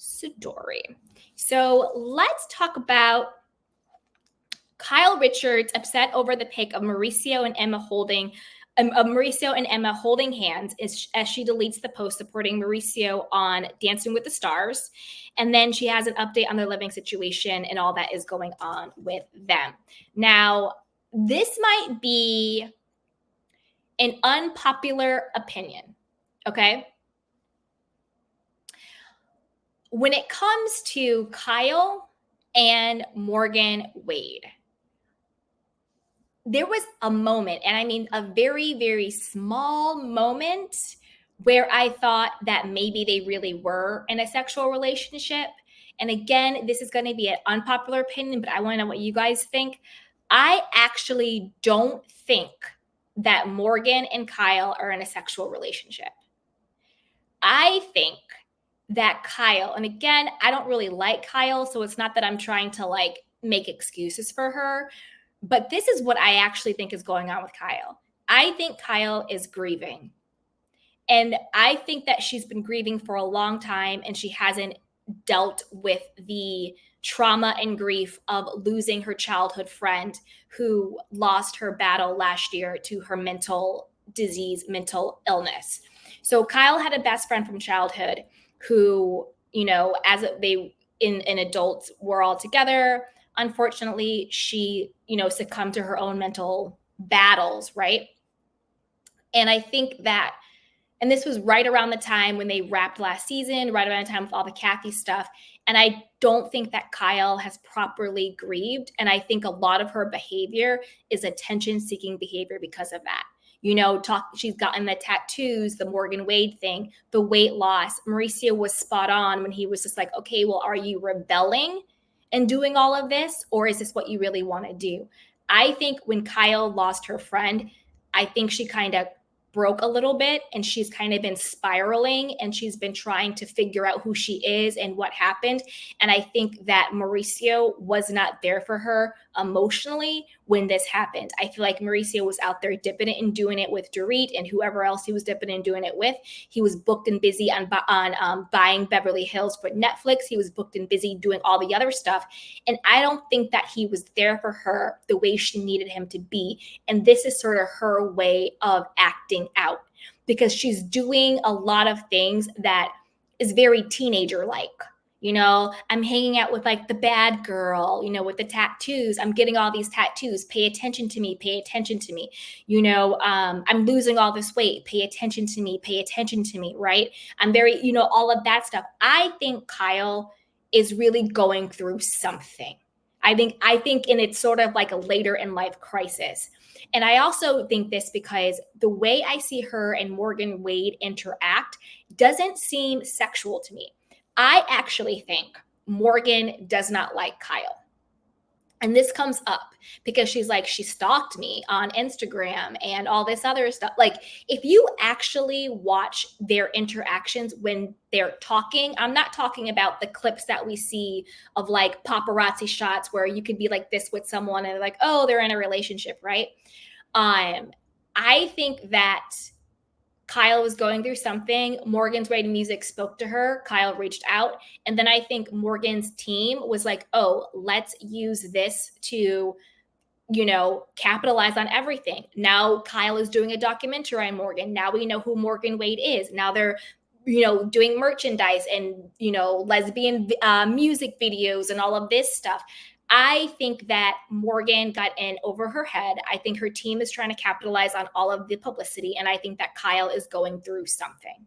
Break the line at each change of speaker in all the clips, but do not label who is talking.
story. So let's talk about Kyle Richards upset over the pic of Mauricio and Emma holding hands as she deletes the post supporting Mauricio on Dancing with the Stars. And then she has an update on their living situation and all that is going on with them. Now, this might be an unpopular opinion, okay? When it comes to Kyle and Morgan Wade, there was a moment, and I mean a very, very small moment, where I thought that maybe they really were in a sexual relationship. And again, this is going to be an unpopular opinion, but I want to know what you guys think. I actually don't think that Morgan and Kyle are in a sexual relationship. I think that Kyle, and again, I don't really like Kyle, so it's not that I'm trying to like make excuses for her, but this is what I actually think is going on with Kyle. I think Kyle is grieving. And I think that she's been grieving for a long time and she hasn't dealt with the trauma and grief of losing her childhood friend who lost her battle last year to her mental disease, mental illness. So Kyle had a best friend from childhood who, as they in adults were all together. Unfortunately, she, succumbed to her own mental battles, right? And I think that, and this was right around the time when they wrapped last season, right around the time with all the Kathy stuff. And I don't think that Kyle has properly grieved. And I think a lot of her behavior is attention-seeking behavior because of that. She's gotten the tattoos, the Morgan Wade thing, the weight loss. Mauricio was spot on when he was just like, okay, well, are you rebelling and doing all of this? Or is this what you really want to do? I think when Kyle lost her friend, I think she kind of broke a little bit and she's kind of been spiraling and she's been trying to figure out who she is and what happened. And I think that Mauricio was not there for her emotionally when this happened. I feel like Mauricio was out there dipping it and doing it with Dorit and whoever else he was dipping and doing it with. He was booked and busy on buying Beverly Hills for Netflix. He was booked and busy doing all the other stuff. And I don't think that he was there for her the way she needed him to be. And this is sort of her way of acting out because she's doing a lot of things that is very teenager-like. I'm hanging out with like the bad girl, with the tattoos. I'm getting all these tattoos. Pay attention to me. Pay attention to me. I'm losing all this weight. Pay attention to me. Pay attention to me. Right. I'm very, all of that stuff. I think Kyle is really going through something. I think, and it's sort of like a later in life crisis. And I also think this because the way I see her and Morgan Wade interact doesn't seem sexual to me. I actually think Morgan does not like Kyle. And this comes up because she's like, she stalked me on Instagram and all this other stuff. Like, if you actually watch their interactions when they're talking, I'm not talking about the clips that we see of like paparazzi shots where you could be like this with someone and they're like, oh, they're in a relationship, right? I think that Kyle was going through something. Morgan's writing music spoke to her. Kyle reached out. And then I think Morgan's team was like, oh, let's use this to, capitalize on everything. Now Kyle is doing a documentary on Morgan. Now we know who Morgan Wade is. Now they're, doing merchandise and, lesbian music videos and all of this stuff. I think that Morgan got in over her head. I think her team is trying to capitalize on all of the publicity. And I think that Kyle is going through something.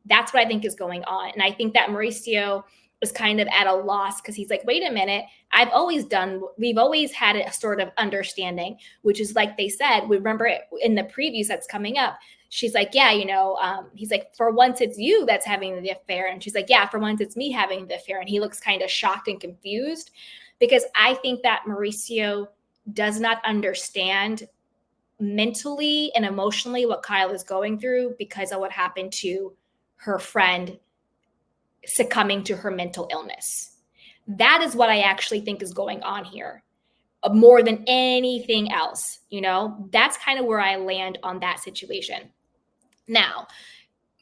That's what I think is going on. And I think that Mauricio is kind of at a loss because he's like, wait a minute, we've always had a sort of understanding, which is like they said, we remember it in the previews that's coming up. She's like, yeah, he's like, for once it's you that's having the affair. And she's like, yeah, for once it's me having the affair. And he looks kind of shocked and confused. Because I think that Mauricio does not understand mentally and emotionally what Kyle is going through because of what happened to her friend succumbing to her mental illness. That is what I actually think is going on here, more than anything else. That's kind of where I land on that situation. Now,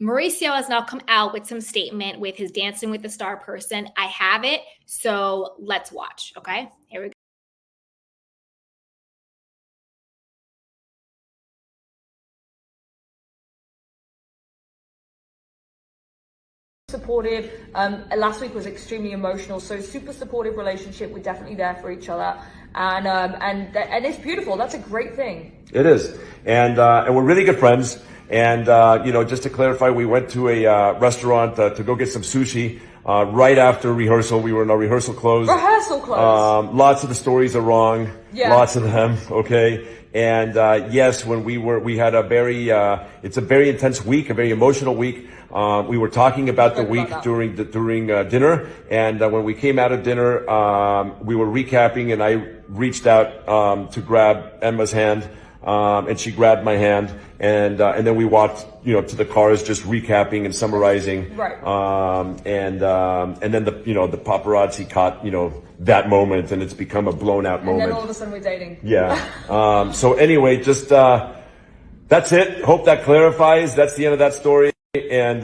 Mauricio has now come out with some statement with his Dancing with the Star person. I have it, so let's watch, okay? Here we go.
Supportive. Last week was extremely emotional, so super supportive relationship. We're definitely there for each other, and it's beautiful. That's a great thing.
It is, and we're really good friends. And just to clarify, we went to a restaurant to go get some sushi right after rehearsal. We were in our rehearsal clothes. Lots of the stories are wrong. Yeah. Lots of them. Okay. And yes, when we had it's a very intense week, a very emotional week. We were talking about the week during dinner, and when we came out of dinner, we were recapping, and I reached out to grab Emma's hand, and she grabbed my hand, and then we walked, to the cars, just recapping and summarizing.
Right.
And then the paparazzi caught that moment, and it's become a blown out moment.
And then all of a sudden we're dating.
Yeah. So anyway, just that's it. Hope that clarifies. That's the end of that story. And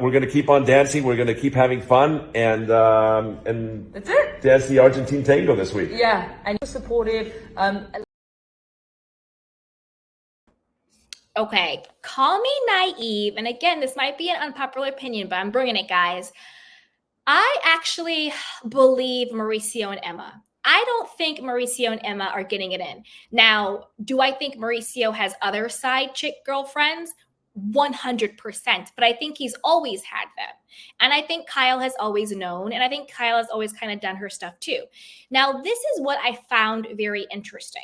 we're gonna keep on dancing. We're gonna keep having fun, and
that's it.
Dance the Argentine tango this week.
Yeah, and you're supportive.
Okay, call me naive, and again, this might be an unpopular opinion, but I'm bringing it, guys. I actually believe Mauricio and Emma. I don't think Mauricio and Emma are getting it in. Now, do I think Mauricio has other side chick girlfriends? 100%, but I think he's always had them. And I think Kyle has always known, and I think Kyle has always kind of done her stuff too. Now, this is what I found very interesting.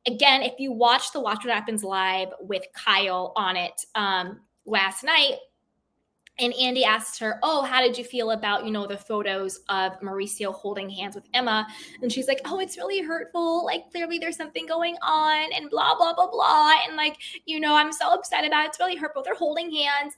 Again, if you watch the Watch What Happens Live with Kyle on it last night, and Andy asked her, oh, how did you feel about, the photos of Mauricio holding hands with Emma? And she's like, oh, it's really hurtful. Like, clearly there's something going on and blah, blah, blah, blah. And like, I'm so upset about it. It's really hurtful. They're holding hands.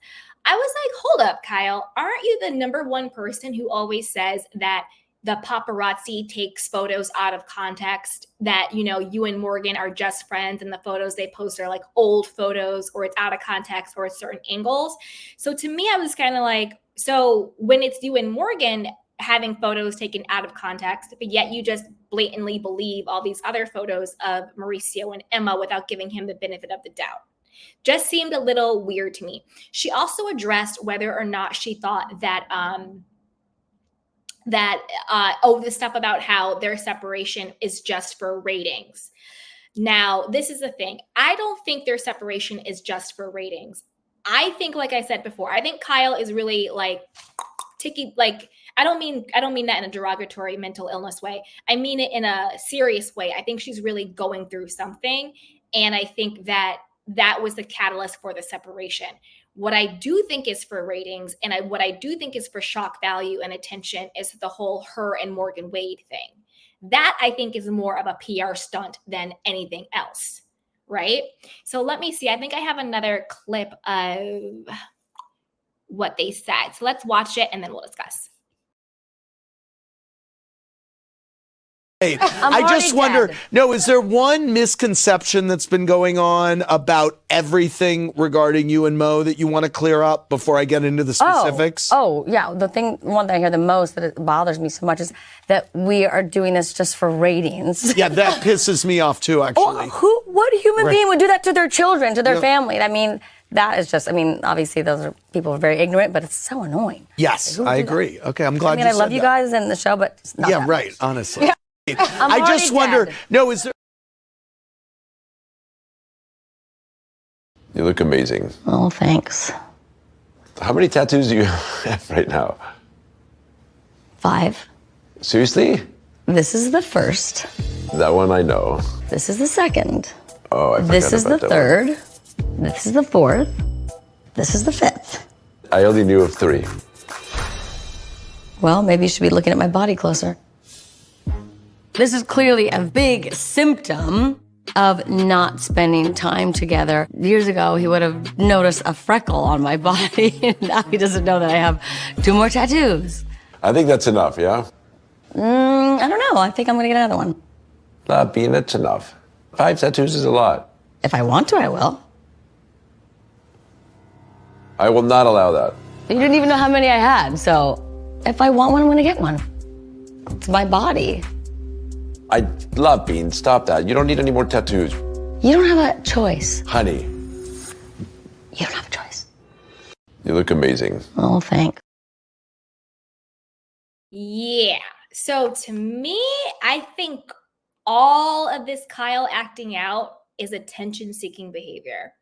I was like, hold up, Kyle. Aren't you the number one person who always says that the paparazzi takes photos out of context, that, you and Morgan are just friends and the photos they post are like old photos, or it's out of context, or it's certain angles? So to me, I was kind of like, so when it's you and Morgan having photos taken out of context, but yet you just blatantly believe all these other photos of Mauricio and Emma without giving him the benefit of the doubt. Just seemed a little weird to me. She also addressed whether or not she thought that, the stuff about how their separation is just for ratings. Now, this is the thing. I don't think their separation is just for ratings. I think, like I said before, I think Kyle is really like ticky, like, I don't mean that in a derogatory mental illness way. I mean it in a serious way. I think she's really going through something. And I think that was the catalyst for the separation. What I do think is for ratings, and what I do think is for shock value and attention, is the whole her and Morgan Wade thing. That, I think, is more of a PR stunt than anything else, right? So let me see. I think I have another clip of what they said. So let's watch it, and then we'll discuss.
I just wonder, is there one misconception that's been going on about everything regarding you and Mo that you want to clear up before I get into the specifics?
Oh, yeah. One thing I hear the most that it bothers me so much is that we are doing this just for ratings.
Yeah, that pisses me off too, actually.
What human being would do that to their children, to their family? I mean, that is just, obviously those are people who are very ignorant, but it's so annoying.
Yes, I agree. Okay, I'm glad you said that.
I love you guys in the show, but it's not that much.
Honestly. Yeah. I just wonder, is there...
You look amazing.
Oh, thanks.
How many tattoos do you have right now?
5.
Seriously?
This is the first.
That one I know.
This is the second.
Oh, I forgot
This is the
about that
third.
one.
This is the 4th. This is the 5th.
I only knew of 3.
Well, maybe you should be looking at my body closer. This is clearly a big symptom of not spending time together. Years ago, he would have noticed a freckle on my body, and now he doesn't know that I have 2 more tattoos.
I think that's enough, yeah?
I don't know. I think I'm going to get another one.
Not being it's enough. 5 tattoos is a lot.
If I want to, I will.
I will not allow that.
You didn't even know how many I had, so if I want one, I'm gonna get one. It's my body.
I love Bean. Stop that. You don't need any more tattoos.
You don't have a choice.
Honey,
You don't have a choice.
you look amazing.
Oh, thanks.
Yeah. So to me, I think all of this Kyle acting out is attention-seeking behavior.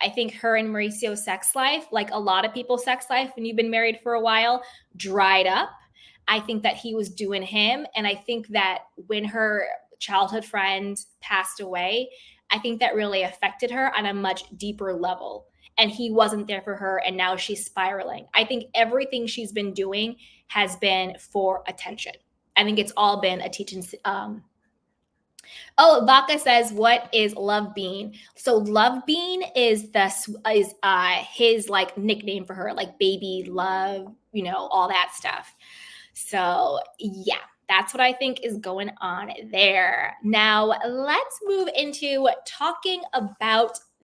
I think her and Mauricio's sex life, like a lot of people's sex life when you've been married for a while, dried up. I think that he was doing him. And I think that when her childhood friend passed away, I think that really affected her on a much deeper level. And he wasn't there for her. And now she's spiraling. I think everything she's been doing has been for attention. I think it's all been a teaching. Oh, Vaca says, "What is Love Bean?" So Love Bean is his like nickname for her, like baby love, all that stuff. So yeah, that's what I think is going on there. Now let's move into talking about